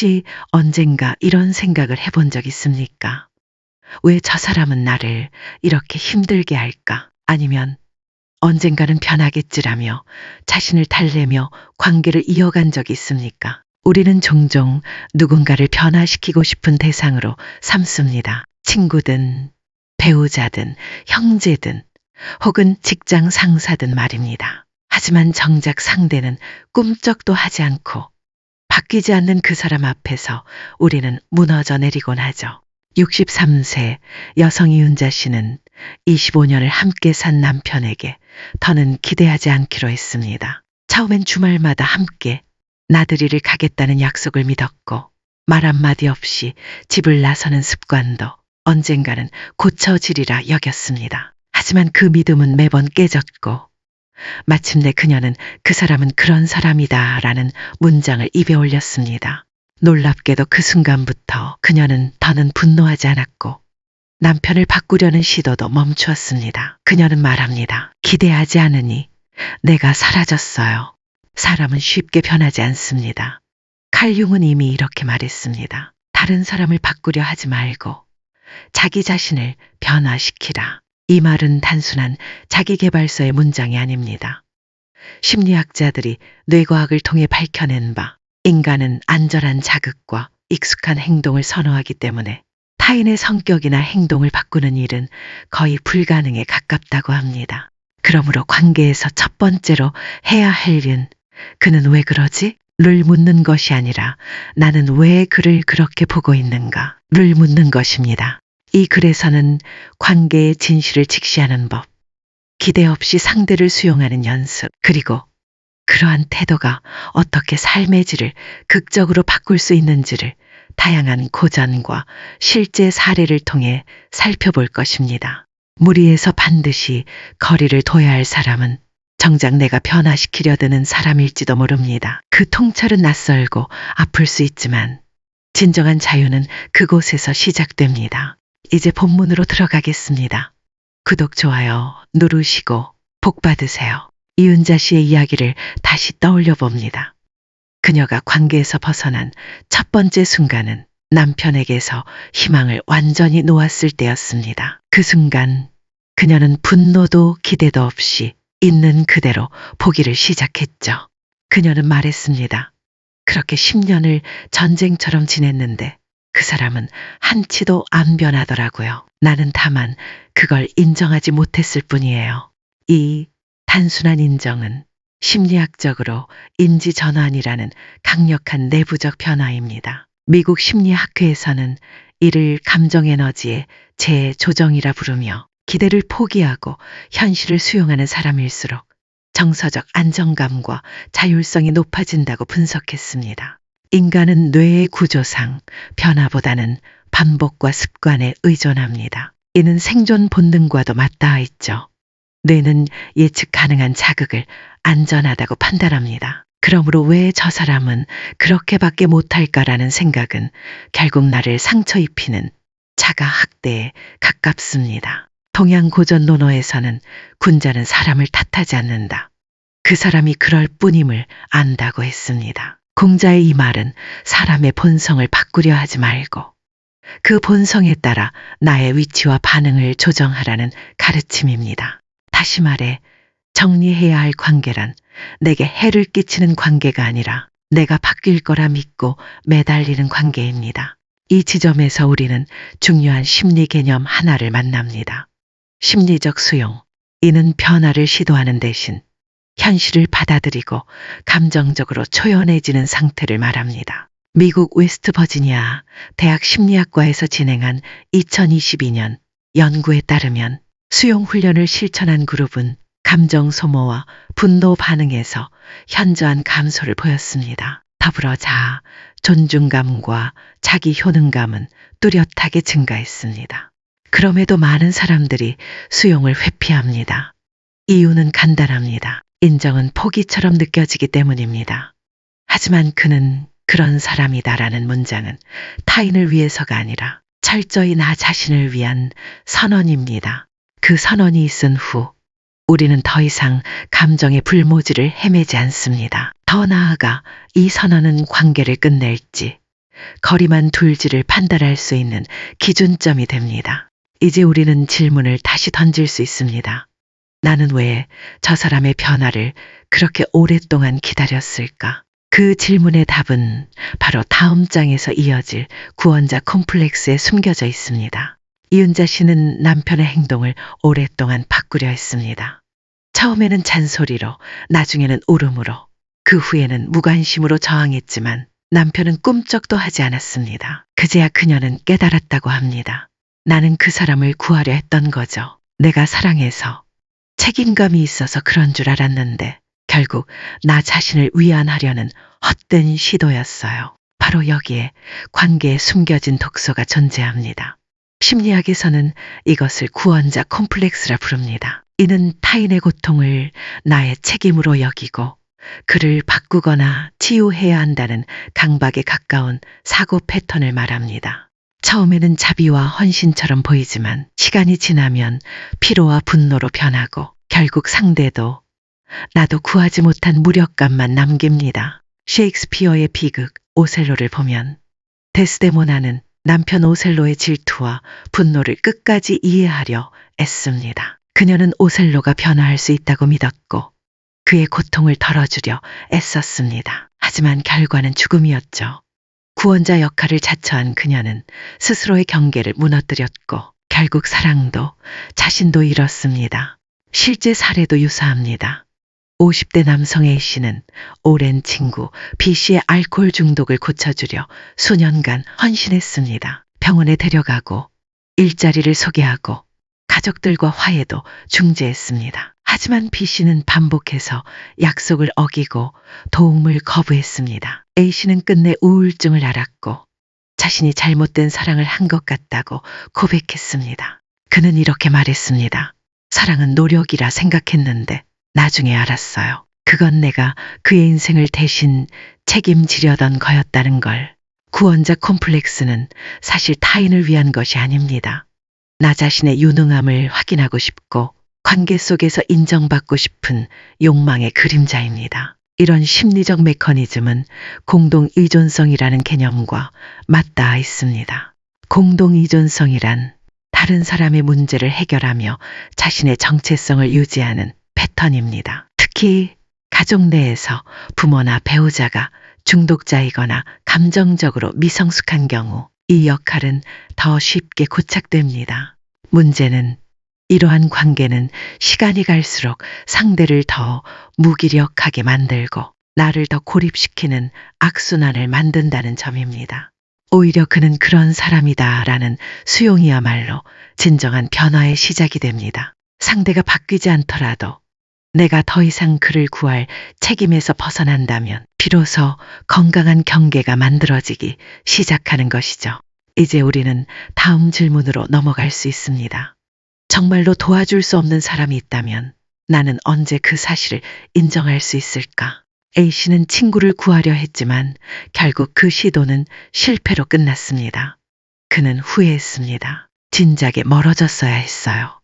혹시 언젠가 이런 생각을 해본 적 있습니까? 왜 저 사람은 나를 이렇게 힘들게 할까? 아니면 언젠가는 변하겠지라며 자신을 달래며 관계를 이어간 적이 있습니까? 우리는 종종 누군가를 변화시키고 싶은 대상으로 삼습니다. 친구든 배우자든 형제든 혹은 직장 상사든 말입니다. 하지만 정작 상대는 꿈쩍도 하지 않고 바뀌지 않는 그 사람 앞에서 우리는 무너져 내리곤 하죠. 63세 여성 이윤자 씨는 25년을 함께 산 남편에게 더는 기대하지 않기로 했습니다. 처음엔 주말마다 함께 나들이를 가겠다는 약속을 믿었고 말 한마디 없이 집을 나서는 습관도 언젠가는 고쳐지리라 여겼습니다. 하지만 그 믿음은 매번 깨졌고 마침내 그녀는 그 사람은 그런 사람이다 라는 문장을 입에 올렸습니다. 놀랍게도 그 순간부터 그녀는 더는 분노하지 않았고 남편을 바꾸려는 시도도 멈추었습니다. 그녀는 말합니다. 기대하지 않으니 내가 사라졌어요. 사람은 쉽게 변하지 않습니다. 칼 융은 이미 이렇게 말했습니다. 다른 사람을 바꾸려 하지 말고 자기 자신을 변화시키라. 이 말은 단순한 자기계발서의 문장이 아닙니다. 심리학자들이 뇌과학을 통해 밝혀낸 바 인간은 안전한 자극과 익숙한 행동을 선호하기 때문에 타인의 성격이나 행동을 바꾸는 일은 거의 불가능에 가깝다고 합니다. 그러므로 관계에서 첫 번째로 해야 할 일은 그는 왜 그러지? 를 묻는 것이 아니라 나는 왜 그를 그렇게 보고 있는가? 를 묻는 것입니다. 이 글에서는 관계의 진실을 직시하는 법, 기대 없이 상대를 수용하는 연습, 그리고 그러한 태도가 어떻게 삶의 질을 극적으로 바꿀 수 있는지를 다양한 고전과 실제 사례를 통해 살펴볼 것입니다. 무리에서 반드시 거리를 둬야 할 사람은 정작 내가 변화시키려 드는 사람일지도 모릅니다. 그 통찰은 낯설고 아플 수 있지만 진정한 자유는 그곳에서 시작됩니다. 이제 본문으로 들어가겠습니다. 구독, 좋아요 누르시고 복 받으세요. 이윤자 씨의 이야기를 다시 떠올려 봅니다. 그녀가 관계에서 벗어난 첫 번째 순간은 남편에게서 희망을 완전히 놓았을 때였습니다. 그 순간 그녀는 분노도 기대도 없이 있는 그대로 보기를 시작했죠. 그녀는 말했습니다. 그렇게 10년을 전쟁처럼 지냈는데 그 사람은 한치도 안 변하더라고요. 나는 다만 그걸 인정하지 못했을 뿐이에요. 이 단순한 인정은 심리학적으로 인지전환이라는 강력한 내부적 변화입니다. 미국 심리학회에서는 이를 감정에너지의 재조정이라 부르며 기대를 포기하고 현실을 수용하는 사람일수록 정서적 안정감과 자율성이 높아진다고 분석했습니다. 인간은 뇌의 구조상 변화보다는 반복과 습관에 의존합니다. 이는 생존 본능과도 맞닿아 있죠. 뇌는 예측 가능한 자극을 안전하다고 판단합니다. 그러므로 왜 저 사람은 그렇게밖에 못할까라는 생각은 결국 나를 상처 입히는 자가 학대에 가깝습니다. 동양 고전 논어에서는 군자는 사람을 탓하지 않는다. 그 사람이 그럴 뿐임을 안다고 했습니다. 공자의 이 말은 사람의 본성을 바꾸려 하지 말고 그 본성에 따라 나의 위치와 반응을 조정하라는 가르침입니다. 다시 말해 정리해야 할 관계란 내게 해를 끼치는 관계가 아니라 내가 바뀔 거라 믿고 매달리는 관계입니다. 이 지점에서 우리는 중요한 심리 개념 하나를 만납니다. 심리적 수용. 이는 변화를 시도하는 대신 현실을 받아들이고 감정적으로 초연해지는 상태를 말합니다. 미국 웨스트버지니아 대학 심리학과에서 진행한 2022년 연구에 따르면 수용 훈련을 실천한 그룹은 감정 소모와 분노 반응에서 현저한 감소를 보였습니다. 더불어 자아, 존중감과 자기 효능감은 뚜렷하게 증가했습니다. 그럼에도 많은 사람들이 수용을 회피합니다. 이유는 간단합니다. 인정은 포기처럼 느껴지기 때문입니다. 하지만 그는 그런 사람이다라는 문장은 타인을 위해서가 아니라 철저히 나 자신을 위한 선언입니다. 그 선언이 있은 후 우리는 더 이상 감정의 불모지를 헤매지 않습니다. 더 나아가 이 선언은 관계를 끝낼지 거리만 둘지를 판단할 수 있는 기준점이 됩니다. 이제 우리는 질문을 다시 던질 수 있습니다. 나는 왜 저 사람의 변화를 그렇게 오랫동안 기다렸을까? 그 질문의 답은 바로 다음 장에서 이어질 구원자 콤플렉스에 숨겨져 있습니다. 이은자 씨는 남편의 행동을 오랫동안 바꾸려 했습니다. 처음에는 잔소리로, 나중에는 울음으로, 그 후에는 무관심으로 저항했지만 남편은 꿈쩍도 하지 않았습니다. 그제야 그녀는 깨달았다고 합니다. 나는 그 사람을 구하려 했던 거죠. 내가 사랑해서, 책임감이 있어서 그런 줄 알았는데 결국 나 자신을 위안하려는 헛된 시도였어요. 바로 여기에 관계에 숨겨진 독소가 존재합니다. 심리학에서는 이것을 구원자 콤플렉스라 부릅니다. 이는 타인의 고통을 나의 책임으로 여기고 그를 바꾸거나 치유해야 한다는 강박에 가까운 사고 패턴을 말합니다. 처음에는 자비와 헌신처럼 보이지만 시간이 지나면 피로와 분노로 변하고 결국 상대도 나도 구하지 못한 무력감만 남깁니다. 셰익스피어의 비극 오셀로를 보면 데스데모나는 남편 오셀로의 질투와 분노를 끝까지 이해하려 애씁니다. 그녀는 오셀로가 변화할 수 있다고 믿었고 그의 고통을 덜어주려 애썼습니다. 하지만 결과는 죽음이었죠. 구원자 역할을 자처한 그녀는 스스로의 경계를 무너뜨렸고 결국 사랑도 자신도 잃었습니다. 실제 사례도 유사합니다. 50대 남성 A씨는 오랜 친구 B씨의 알코올 중독을 고쳐주려 수년간 헌신했습니다. 병원에 데려가고 일자리를 소개하고 가족들과 화해도 중재했습니다. 하지만 B씨는 반복해서 약속을 어기고 도움을 거부했습니다. A씨는 끝내 우울증을 앓았고 자신이 잘못된 사랑을 한 것 같다고 고백했습니다. 그는 이렇게 말했습니다. 사랑은 노력이라 생각했는데 나중에 알았어요. 그건 내가 그의 인생을 대신 책임지려던 거였다는 걸. 구원자 콤플렉스는 사실 타인을 위한 것이 아닙니다. 나 자신의 유능함을 확인하고 싶고 관계 속에서 인정받고 싶은 욕망의 그림자입니다. 이런 심리적 메커니즘은 공동의존성이라는 개념과 맞닿아 있습니다. 공동의존성이란 다른 사람의 문제를 해결하며 자신의 정체성을 유지하는 패턴입니다. 특히 가족 내에서 부모나 배우자가 중독자이거나 감정적으로 미성숙한 경우 이 역할은 더 쉽게 고착됩니다. 문제는 이러한 관계는 시간이 갈수록 상대를 더 무기력하게 만들고 나를 더 고립시키는 악순환을 만든다는 점입니다. 오히려 그는 그런 사람이다라는 수용이야말로 진정한 변화의 시작이 됩니다. 상대가 바뀌지 않더라도 내가 더 이상 그를 구할 책임에서 벗어난다면 비로소 건강한 경계가 만들어지기 시작하는 것이죠. 이제 우리는 다음 질문으로 넘어갈 수 있습니다. 정말로 도와줄 수 없는 사람이 있다면 나는 언제 그 사실을 인정할 수 있을까? A씨는 친구를 구하려 했지만 결국 그 시도는 실패로 끝났습니다. 그는 후회했습니다. 진작에 멀어졌어야 했어요.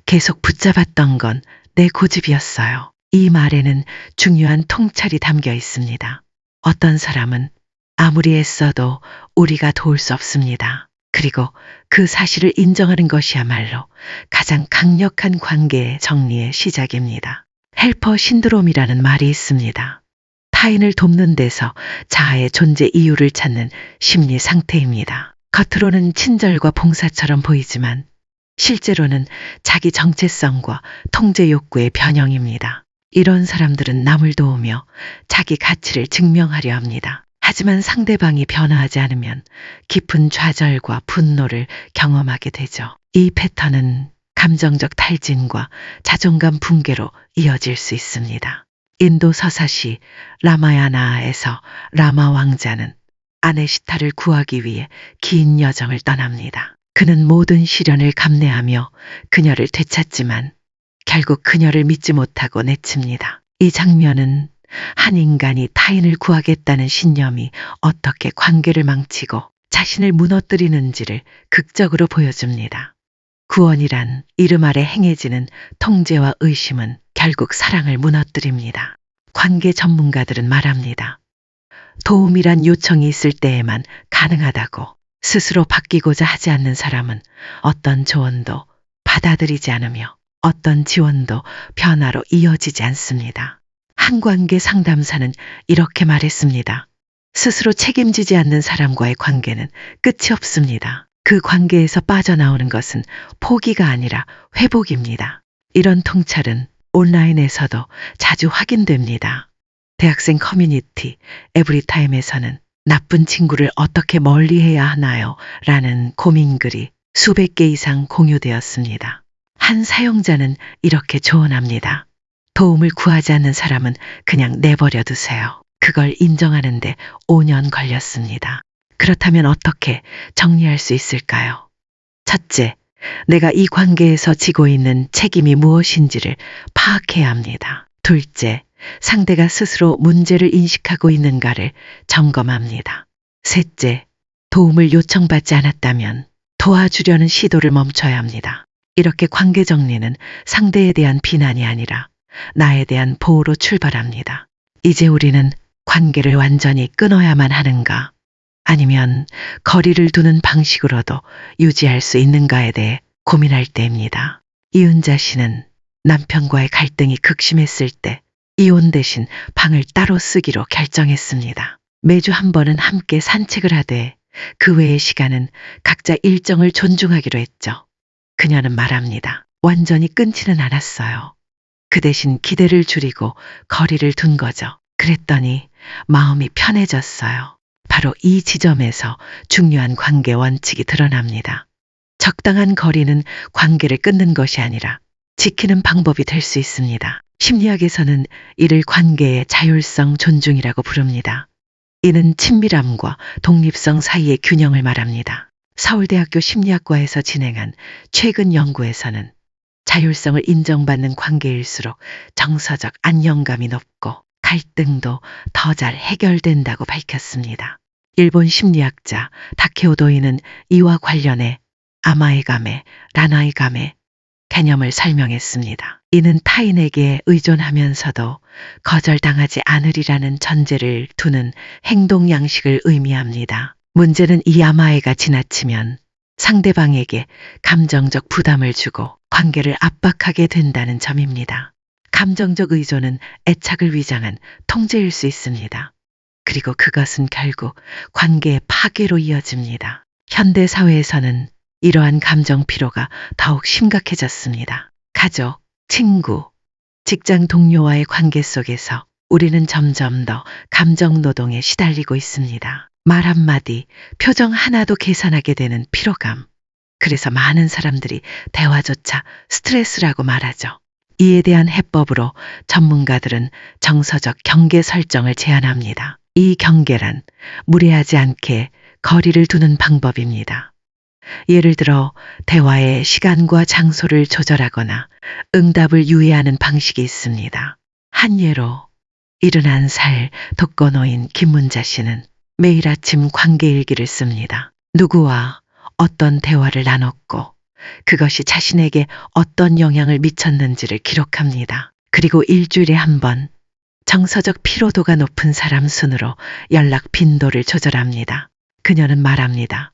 계속 붙잡았던 건 내 고집이었어요. 이 말에는 중요한 통찰이 담겨 있습니다. 어떤 사람은 아무리 애써도 우리가 도울 수 없습니다. 그리고 그 사실을 인정하는 것이야말로 가장 강력한 관계의 정리의 시작입니다. 헬퍼 신드롬이라는 말이 있습니다. 타인을 돕는 데서 자아의 존재 이유를 찾는 심리 상태입니다. 겉으로는 친절과 봉사처럼 보이지만 실제로는 자기 정체성과 통제 욕구의 변형입니다. 이런 사람들은 남을 도우며 자기 가치를 증명하려 합니다. 하지만 상대방이 변화하지 않으면 깊은 좌절과 분노를 경험하게 되죠. 이 패턴은 감정적 탈진과 자존감 붕괴로 이어질 수 있습니다. 인도 서사시 라마야나에서 라마 왕자는 아네시타를 구하기 위해 긴 여정을 떠납니다. 그는 모든 시련을 감내하며 그녀를 되찾지만 결국 그녀를 믿지 못하고 내칩니다. 이 장면은 한 인간이 타인을 구하겠다는 신념이 어떻게 관계를 망치고 자신을 무너뜨리는지를 극적으로 보여줍니다. 구원이란 이름 아래 행해지는 통제와 의심은 결국 사랑을 무너뜨립니다. 관계 전문가들은 말합니다. 도움이란 요청이 있을 때에만 가능하다고. 스스로 바뀌고자 하지 않는 사람은 어떤 조언도 받아들이지 않으며 어떤 지원도 변화로 이어지지 않습니다. 한 관계 상담사는 이렇게 말했습니다. 스스로 책임지지 않는 사람과의 관계는 끝이 없습니다. 그 관계에서 빠져나오는 것은 포기가 아니라 회복입니다. 이런 통찰은 온라인에서도 자주 확인됩니다. 대학생 커뮤니티 에브리타임에서는 나쁜 친구를 어떻게 멀리해야 하나요? 라는 고민글이 수백 개 이상 공유되었습니다. 한 사용자는 이렇게 조언합니다. 도움을 구하지 않는 사람은 그냥 내버려 두세요. 그걸 인정하는데 5년 걸렸습니다. 그렇다면 어떻게 정리할 수 있을까요? 첫째, 내가 이 관계에서 지고 있는 책임이 무엇인지를 파악해야 합니다. 둘째, 상대가 스스로 문제를 인식하고 있는가를 점검합니다. 셋째, 도움을 요청받지 않았다면 도와주려는 시도를 멈춰야 합니다. 이렇게 관계 정리는 상대에 대한 비난이 아니라 나에 대한 보호로 출발합니다. 이제 우리는 관계를 완전히 끊어야만 하는가? 아니면 거리를 두는 방식으로도 유지할 수 있는가에 대해 고민할 때입니다. 이은자 씨는 남편과의 갈등이 극심했을 때 이혼 대신 방을 따로 쓰기로 결정했습니다. 매주 한 번은 함께 산책을 하되 그 외의 시간은 각자 일정을 존중하기로 했죠. 그녀는 말합니다. 완전히 끊지는 않았어요. 그 대신 기대를 줄이고 거리를 둔 거죠. 그랬더니 마음이 편해졌어요. 바로 이 지점에서 중요한 관계 원칙이 드러납니다. 적당한 거리는 관계를 끊는 것이 아니라 지키는 방법이 될 수 있습니다. 심리학에서는 이를 관계의 자율성 존중이라고 부릅니다. 이는 친밀함과 독립성 사이의 균형을 말합니다. 서울대학교 심리학과에서 진행한 최근 연구에서는 자율성을 인정받는 관계일수록 정서적 안정감이 높고 갈등도 더 잘 해결된다고 밝혔습니다. 일본 심리학자 다케오 도이는 이와 관련해 아마에가메, 라나이가메 개념을 설명했습니다. 이는 타인에게 의존하면서도 거절당하지 않으리라는 전제를 두는 행동 양식을 의미합니다. 문제는 이 아마에가 지나치면 상대방에게 감정적 부담을 주고 관계를 압박하게 된다는 점입니다. 감정적 의존은 애착을 위장한 통제일 수 있습니다. 그리고 그것은 결국 관계의 파괴로 이어집니다. 현대 사회에서는 이러한 감정 피로가 더욱 심각해졌습니다. 가족, 친구, 직장 동료와의 관계 속에서 우리는 점점 더 감정 노동에 시달리고 있습니다. 말 한마디, 표정 하나도 계산하게 되는 피로감. 그래서 많은 사람들이 대화조차 스트레스라고 말하죠. 이에 대한 해법으로 전문가들은 정서적 경계 설정을 제안합니다. 이 경계란 무례하지 않게 거리를 두는 방법입니다. 예를 들어 대화의 시간과 장소를 조절하거나 응답을 유예하는 방식이 있습니다. 한 예로 71살 독거노인 김문자 씨는 매일 아침 관계일기를 씁니다. 누구와 어떤 대화를 나눴고 그것이 자신에게 어떤 영향을 미쳤는지를 기록합니다. 그리고 일주일에 한 번 정서적 피로도가 높은 사람 순으로 연락 빈도를 조절합니다. 그녀는 말합니다.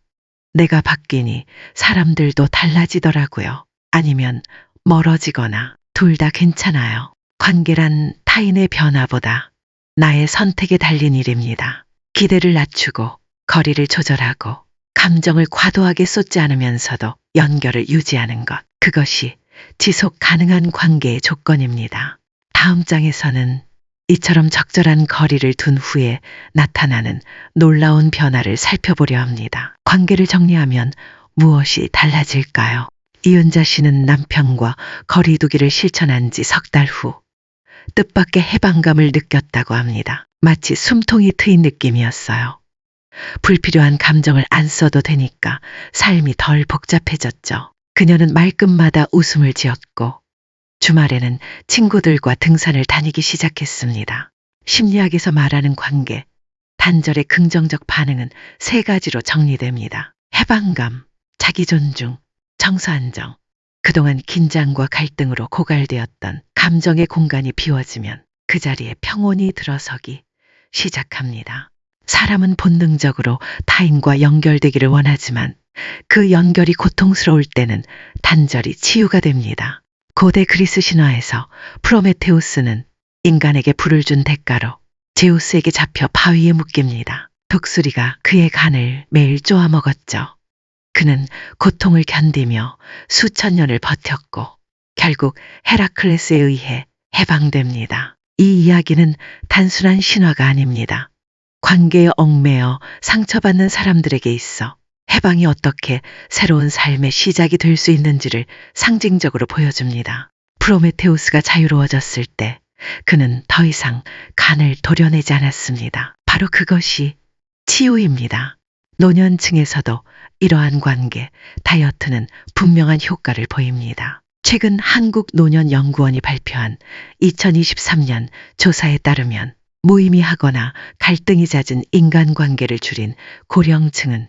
내가 바뀌니 사람들도 달라지더라고요. 아니면 멀어지거나 둘 다 괜찮아요. 관계란 타인의 변화보다 나의 선택에 달린 일입니다. 기대를 낮추고 거리를 조절하고 감정을 과도하게 쏟지 않으면서도 연결을 유지하는 것. 그것이 지속 가능한 관계의 조건입니다. 다음 장에서는 이처럼 적절한 거리를 둔 후에 나타나는 놀라운 변화를 살펴보려 합니다. 관계를 정리하면 무엇이 달라질까요? 이은자 씨는 남편과 거리 두기를 실천한 지 석 달 후 뜻밖의 해방감을 느꼈다고 합니다. 마치 숨통이 트인 느낌이었어요. 불필요한 감정을 안 써도 되니까 삶이 덜 복잡해졌죠. 그녀는 말끝마다 웃음을 지었고 주말에는 친구들과 등산을 다니기 시작했습니다. 심리학에서 말하는 관계, 단절의 긍정적 반응은 세 가지로 정리됩니다. 해방감, 자기존중, 정서 안정. 그동안 긴장과 갈등으로 고갈되었던 감정의 공간이 비워지면 그 자리에 평온이 들어서기 시작합니다. 사람은 본능적으로 타인과 연결되기를 원하지만 그 연결이 고통스러울 때는 단절이 치유가 됩니다. 고대 그리스 신화에서 프로메테우스는 인간에게 불을 준 대가로 제우스에게 잡혀 바위에 묶입니다. 독수리가 그의 간을 매일 쪼아 먹었죠. 그는 고통을 견디며 수천 년을 버텼고 결국 헤라클레스에 의해 해방됩니다. 이 이야기는 단순한 신화가 아닙니다. 관계에 얽매여 상처받는 사람들에게 있어 해방이 어떻게 새로운 삶의 시작이 될 수 있는지를 상징적으로 보여줍니다. 프로메테우스가 자유로워졌을 때 그는 더 이상 간을 도려내지 않았습니다. 바로 그것이 치유입니다. 노년층에서도 이러한 관계, 다이어트는 분명한 효과를 보입니다. 최근 한국노년연구원이 발표한 2023년 조사에 따르면 무의미하거나 갈등이 잦은 인간관계를 줄인 고령층은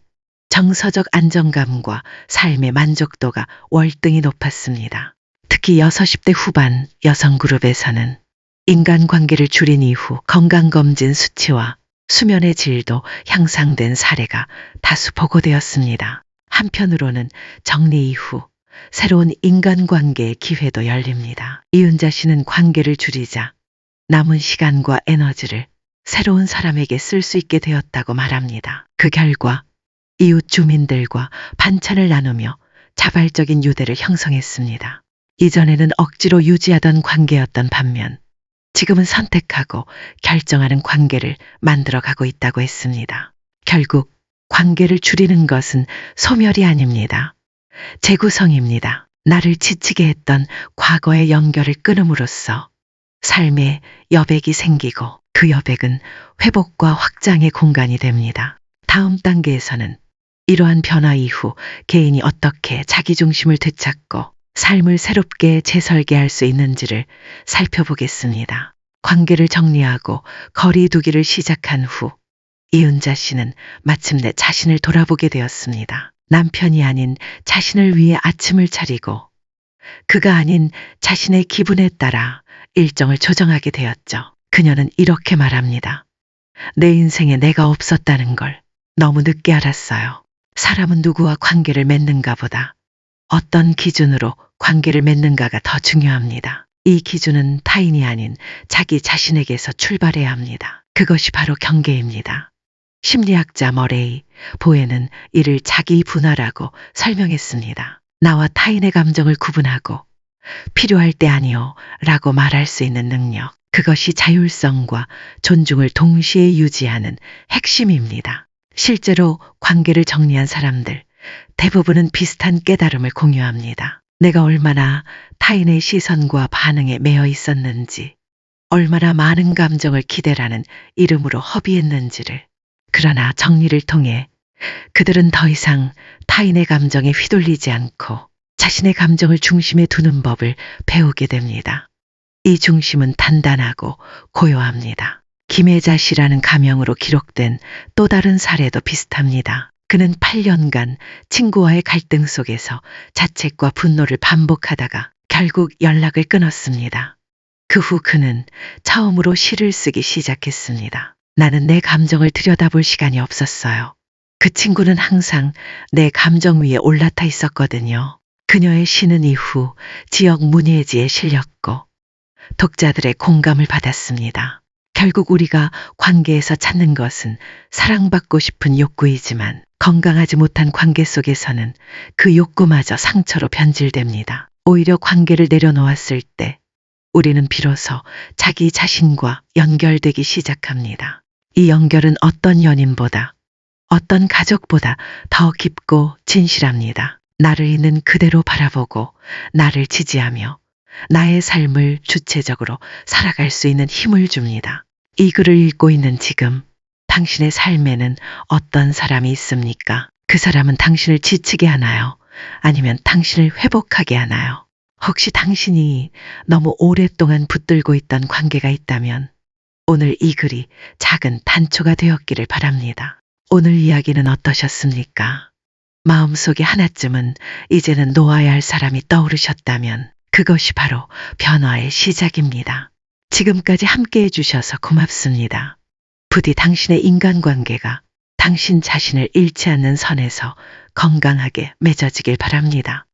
정서적 안정감과 삶의 만족도가 월등히 높았습니다. 특히 60대 후반 여성 그룹에서는 인간관계를 줄인 이후 건강검진 수치와 수면의 질도 향상된 사례가 다수 보고되었습니다. 한편으로는 정리 이후 새로운 인간관계의 기회도 열립니다. 이은자 씨는 관계를 줄이자 남은 시간과 에너지를 새로운 사람에게 쓸 수 있게 되었다고 말합니다. 그 결과 이웃 주민들과 반찬을 나누며 자발적인 유대를 형성했습니다. 이전에는 억지로 유지하던 관계였던 반면 지금은 선택하고 결정하는 관계를 만들어가고 있다고 했습니다. 결국 관계를 줄이는 것은 소멸이 아닙니다. 재구성입니다. 나를 지치게 했던 과거의 연결을 끊음으로써 삶에 여백이 생기고 그 여백은 회복과 확장의 공간이 됩니다. 다음 단계에서는 이러한 변화 이후 개인이 어떻게 자기중심을 되찾고 삶을 새롭게 재설계할 수 있는지를 살펴보겠습니다. 관계를 정리하고 거리 두기를 시작한 후 이은자 씨는 마침내 자신을 돌아보게 되었습니다. 남편이 아닌 자신을 위해 아침을 차리고 그가 아닌 자신의 기분에 따라 일정을 조정하게 되었죠. 그녀는 이렇게 말합니다. 내 인생에 내가 없었다는 걸 너무 늦게 알았어요. 사람은 누구와 관계를 맺는가 보다 어떤 기준으로 관계를 맺는가가 더 중요합니다. 이 기준은 타인이 아닌 자기 자신에게서 출발해야 합니다. 그것이 바로 경계입니다. 심리학자 머레이 보에는 이를 자기 분화라고 설명했습니다. 나와 타인의 감정을 구분하고 필요할 때 아니요 라고 말할 수 있는 능력. 그것이 자율성과 존중을 동시에 유지하는 핵심입니다. 실제로 관계를 정리한 사람들 대부분은 비슷한 깨달음을 공유합니다. 내가 얼마나 타인의 시선과 반응에 매여 있었는지, 얼마나 많은 감정을 기대라는 이름으로 허비했는지를. 그러나 정리를 통해 그들은 더 이상 타인의 감정에 휘둘리지 않고 자신의 감정을 중심에 두는 법을 배우게 됩니다. 이 중심은 단단하고 고요합니다. 김혜자 씨라는 가명으로 기록된 또 다른 사례도 비슷합니다. 그는 8년간 친구와의 갈등 속에서 자책과 분노를 반복하다가 결국 연락을 끊었습니다. 그 후 그는 처음으로 시를 쓰기 시작했습니다. 나는 내 감정을 들여다볼 시간이 없었어요. 그 친구는 항상 내 감정 위에 올라타 있었거든요. 그녀의 시는 이후 지역 문예지에 실렸고 독자들의 공감을 받았습니다. 결국 우리가 관계에서 찾는 것은 사랑받고 싶은 욕구이지만 건강하지 못한 관계 속에서는 그 욕구마저 상처로 변질됩니다. 오히려 관계를 내려놓았을 때 우리는 비로소 자기 자신과 연결되기 시작합니다. 이 연결은 어떤 연인보다, 어떤 가족보다 더 깊고 진실합니다. 나를 있는 그대로 바라보고 나를 지지하며 나의 삶을 주체적으로 살아갈 수 있는 힘을 줍니다. 이 글을 읽고 있는 지금 당신의 삶에는 어떤 사람이 있습니까? 그 사람은 당신을 지치게 하나요? 아니면 당신을 회복하게 하나요? 혹시 당신이 너무 오랫동안 붙들고 있던 관계가 있다면 오늘 이 글이 작은 단초가 되었기를 바랍니다. 오늘 이야기는 어떠셨습니까? 마음속에 하나쯤은 이제는 놓아야 할 사람이 떠오르셨다면 그것이 바로 변화의 시작입니다. 지금까지 함께 해주셔서 고맙습니다. 부디 당신의 인간관계가 당신 자신을 잃지 않는 선에서 건강하게 맺어지길 바랍니다.